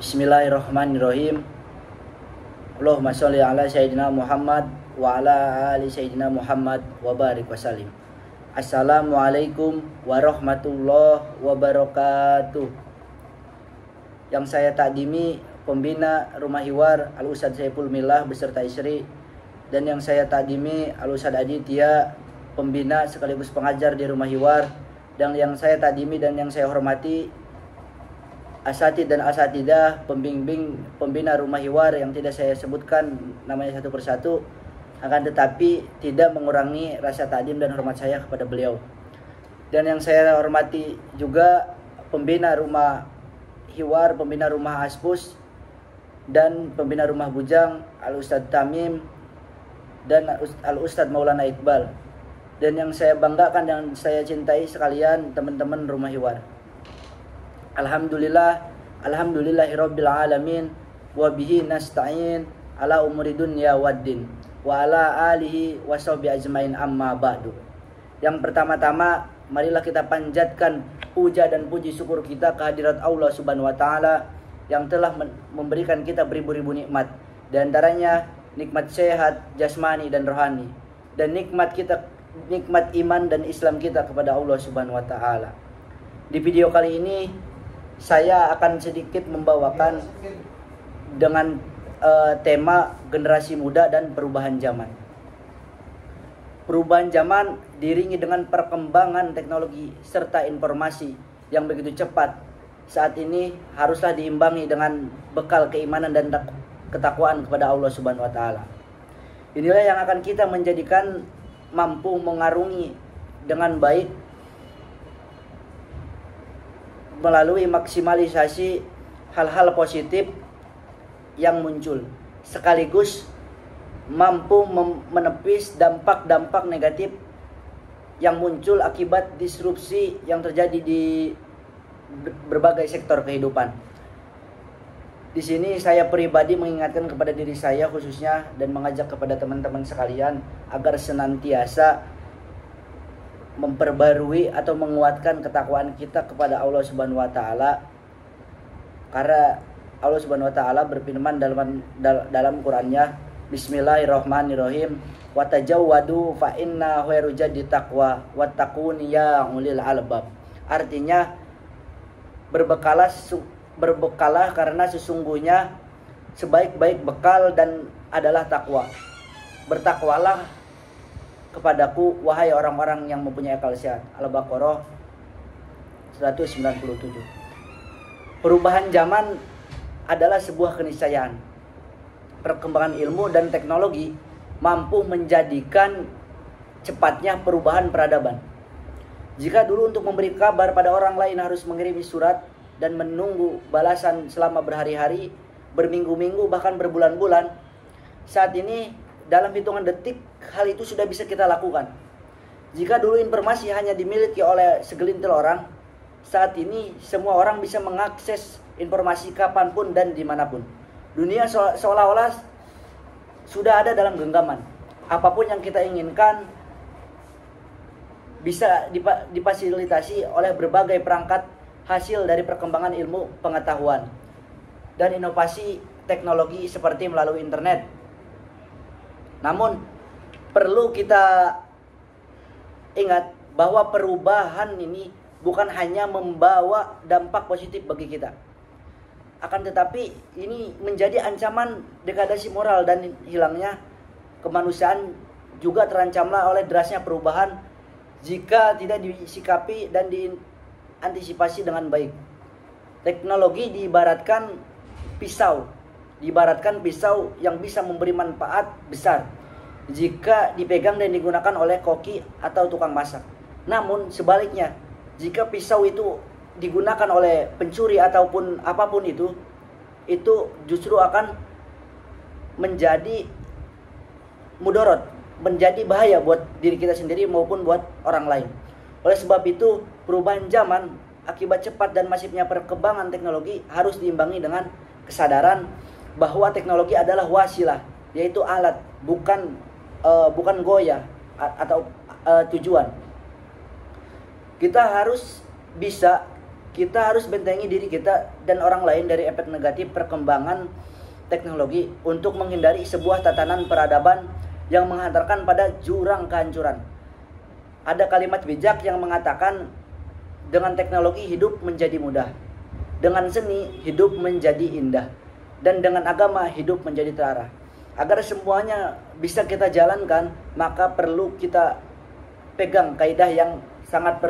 Bismillahirrahmanirrahim. Allahumma sholli ala sayyidina Muhammad wa ala ali sayyidina Muhammad wa barik wa salim. Assalamualaikum warahmatullahi wabarakatuh. Yang saya takdimi pembina Rumah Hiwar Al-Ustadz Saiful Millah beserta istri, dan yang saya takdimi Al-Ustadz Aditya, pembina sekaligus pengajar di Rumah Hiwar, dan yang saya takdimi dan yang saya hormati asatid dan asatidah pembimbing pembina Rumah Hiwar yang tidak saya sebutkan namanya satu persatu, akan tetapi tidak mengurangi rasa takdim dan hormat saya kepada beliau. Dan yang saya hormati juga pembina Rumah Hiwar, pembina Rumah Aspus, dan pembina Rumah Bujang Al-Ustadz Tamim dan Al-Ustadz Maulana Iqbal. Dan yang saya banggakan dan saya cintai sekalian teman-teman Rumah Hiwar. Alhamdulillahirabbil alamin wa bihi nasta'in ala umuri dunya waddin wa ala alihi wa sahbihi ajmain, amma ba'du. Yang pertama-tama, marilah kita panjatkan puja dan puji syukur kita kehadirat Allah Subhanahu wa taala yang telah memberikan kita beribu-ribu nikmat. Di antaranya nikmat sehat jasmani dan rohani, dan nikmat iman dan Islam kita kepada Allah Subhanahu wa taala. Di video kali ini saya akan sedikit membawakan dengan tema generasi muda dan perubahan zaman. Perubahan zaman diiringi dengan perkembangan teknologi serta informasi yang begitu cepat. Saat ini haruslah diimbangi dengan bekal keimanan dan ketakwaan kepada Allah Subhanahu wa taala. Inilah yang akan kita menjadikan mampu mengarungi dengan baik melalui maksimalisasi hal-hal positif yang muncul, sekaligus mampu menepis dampak-dampak negatif yang muncul akibat disrupsi yang terjadi di berbagai sektor kehidupan. Di sini saya pribadi mengingatkan kepada diri saya khususnya dan mengajak kepada teman-teman sekalian agar senantiasa memperbarui atau menguatkan ketakwaan kita kepada Allah Subhanahu wa taala, karena Allah Subhanahu wa taala berfirman dalam Qur'annya, Bismillahirrahmanirrahim, wa tajawwadu fa inna khairu jadi taqwa wattaquni ya ulil albab. Artinya berbekalah karena sesungguhnya sebaik-baik bekal dan adalah takwa. Bertakwalah kepadaku wahai orang-orang yang mempunyai akal sehat. Al-Baqarah 197. Perubahan zaman adalah sebuah keniscayaan. Perkembangan ilmu dan teknologi mampu menjadikan cepatnya perubahan peradaban. Jika dulu untuk memberi kabar pada orang lain harus mengirimi surat dan menunggu balasan selama berhari-hari, berminggu-minggu, bahkan berbulan-bulan, saat ini dalam hitungan detik hal itu sudah bisa kita lakukan. Jika dulu informasi hanya dimiliki oleh segelintir orang, saat ini semua orang bisa mengakses informasi kapanpun dan dimanapun. Dunia seolah-olah sudah ada dalam genggaman. Apapun yang kita inginkan bisa difasilitasi oleh berbagai perangkat hasil dari perkembangan ilmu pengetahuan dan inovasi teknologi seperti melalui internet. Namun perlu kita ingat bahwa perubahan ini bukan hanya membawa dampak positif bagi kita, akan tetapi ini menjadi ancaman degradasi moral dan hilangnya kemanusiaan juga terancamlah oleh derasnya perubahan jika tidak disikapi dan diantisipasi dengan baik. Teknologi diibaratkan pisau yang bisa memberi manfaat besar jika dipegang dan digunakan oleh koki atau tukang masak. Namun sebaliknya, jika pisau itu digunakan oleh pencuri ataupun apapun itu justru akan menjadi mudarat, menjadi bahaya buat diri kita sendiri maupun buat orang lain. Oleh sebab itu, perubahan zaman akibat cepat dan masifnya perkembangan teknologi harus diimbangi dengan kesadaran bahwa teknologi adalah wasilah, yaitu alat, bukan goya atau tujuan. Kita harus bisa Kita harus bentengi diri kita dan orang lain dari efek negatif perkembangan teknologi untuk menghindari sebuah tatanan peradaban yang menghantarkan pada jurang kehancuran. Ada kalimat bijak yang mengatakan, dengan teknologi hidup menjadi mudah, dengan seni hidup menjadi indah, dan dengan agama hidup menjadi terarah. Agar semuanya bisa kita jalankan, maka perlu kita pegang kaidah yang sangat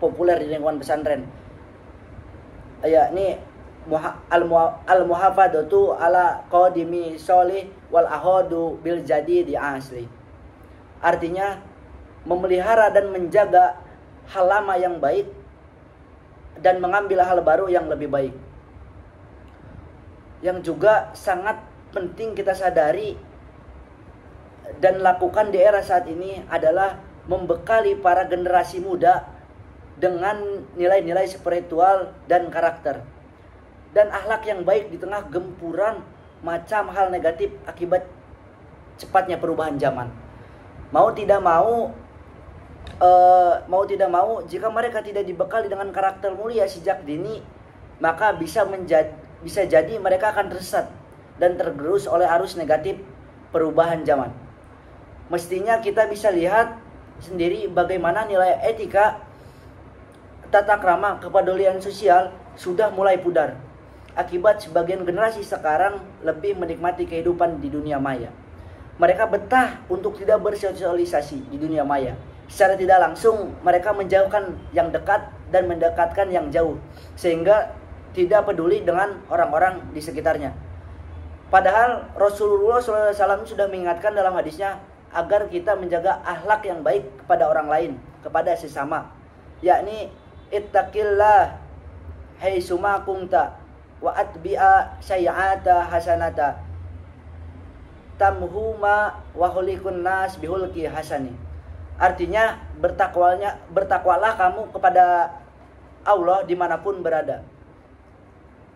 populer di lingkungan pesantren, yakni al-muhafadatu ala qadimi sholih wal ahodu bil jadidi asli. Artinya memelihara dan menjaga hal lama yang baik dan mengambil hal baru yang lebih baik. Yang juga sangat penting kita sadari dan lakukan di era saat ini adalah membekali para generasi muda dengan nilai-nilai spiritual dan karakter dan akhlak yang baik di tengah gempuran macam hal negatif akibat cepatnya perubahan zaman. Mau tidak mau, jika mereka tidak dibekali dengan karakter mulia sejak dini, maka bisa jadi mereka akan tersesat dan tergerus oleh arus negatif perubahan zaman. Mestinya kita bisa lihat sendiri bagaimana nilai etika, tata krama, kepedulian sosial sudah mulai pudar akibat sebagian generasi sekarang lebih menikmati kehidupan di dunia maya. Mereka betah untuk tidak bersosialisasi di dunia maya. Secara tidak langsung mereka menjauhkan yang dekat dan mendekatkan yang jauh, sehingga tidak peduli dengan orang-orang di sekitarnya. Padahal Rasulullah SAW sudah mengingatkan dalam hadisnya agar kita menjaga akhlak yang baik kepada orang lain, kepada sesama, yakni ittaqillah haitsuma kunta wa atbi'a sayyi'ata hasanata tamhuma wa khuliqun nas bihulqi hasani. Artinya bertakwalah kamu kepada Allah dimanapun berada.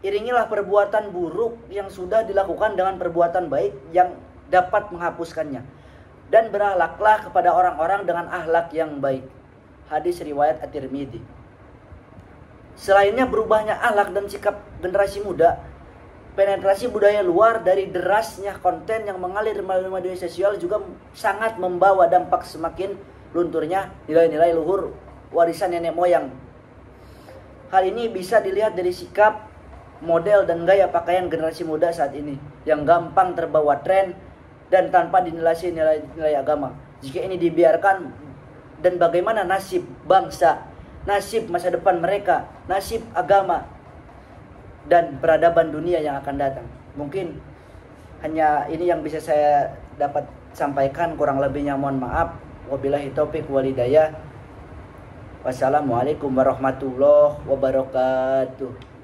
Iringilah perbuatan buruk yang sudah dilakukan dengan perbuatan baik yang dapat menghapuskannya, dan berakhlaklah kepada orang-orang dengan akhlak yang baik. Hadis riwayat At-Tirmidzi. Selainnya berubahnya akhlak dan sikap generasi muda, penetrasi budaya luar dari derasnya konten yang mengalir melalui media sosial juga sangat membawa dampak semakin lunturnya nilai-nilai luhur warisan nenek moyang. Hal ini bisa dilihat dari sikap, model, dan gaya pakaian generasi muda saat ini yang gampang terbawa tren dan tanpa dinilai nilai agama. Jika ini dibiarkan, dan bagaimana nasib bangsa, nasib masa depan mereka, nasib agama dan peradaban dunia yang akan datang. Mungkin hanya ini yang bisa saya dapat sampaikan, kurang lebihnya mohon maaf. Wabillahi taufik wal hidayah. Wassalamualaikum warahmatullahi wabarakatuh.